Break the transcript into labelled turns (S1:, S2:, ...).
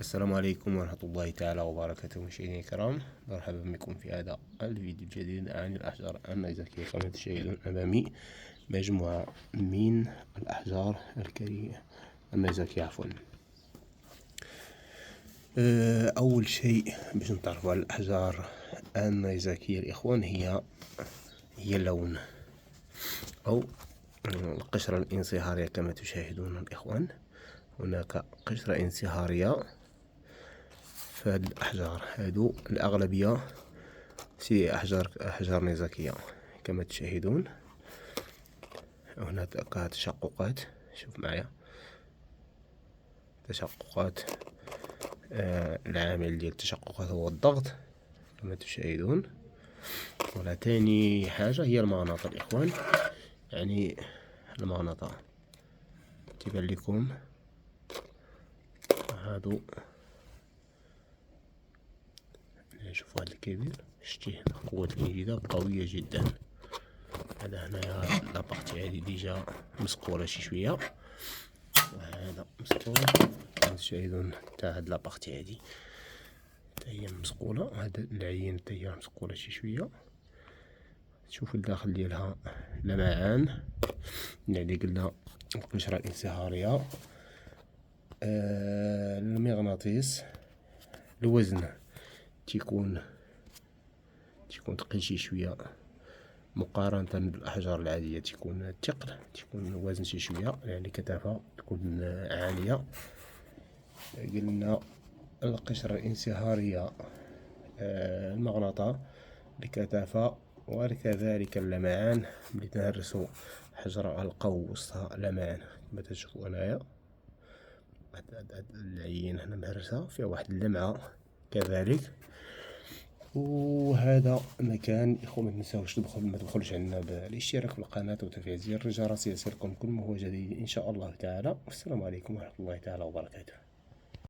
S1: السلام عليكم ورحمة الله تعالى وبركاته. مشاهدينا الكرام، مرحبا بكم في هذا الفيديو الجديد عن الأحجار النيزكية. كما تشاهدون أمامي مجموعة من الأحجار النيزكية عفوا. أول شيء باش نتعرفوا على الأحجار النيزكية الإخوان هي اللون أو القشرة الانصهارية. كما تشاهدون الإخوان، هناك قشرة انصهارية فهاد الأحجار هادو الأغلبية أحجار نيزكية. كما تشاهدون هناك تشققات، شوف معايا تشققات. العامل ديال التشققات هو الضغط كما تشاهدون. ولا تاني حاجة هي المغناطة الإخوان، يعني المغناطة تبان لكم هادو. شوفوا هذا الكبير، شتيه قوة الانجذاب قوية جدا. هذا هنايا لابارتي هادي ديجا مسقولة شي شوية، وهذا مسقول. كما تشاهدون تا هاد لابارتي هادي تا هي مسقولة، هاد العين تا هي مسقولة شي شوية. تشوفوا الداخل ديالها لمعان، يعني قلنا القشرة الانصهارية. المغناطيس، الوزن تيكون تقيل شي شوية مقارنة بالأحجار العادية، تكون ثقل، تكون الوزن شي شوية، يعني كثافة تكون عالية. قلنا القشرة الانصهارية، المغناطة، الكثافة، وكذلك اللمعان. ملي تنهرسو حجرة ألقاو وسطها لمعان كما تشوفو هنايا. هاد العين هنا مهرسة فيها واحد اللمعة كذلك. وهذا مكان إخوة، ما تنساوش ما تبخلوش عنا بالاشتراك في القناة وتفعيل زر الجرس ليصلكم كل ما هو جديد إن شاء الله تعالى. والسلام عليكم ورحمة الله تعالى وبركاته.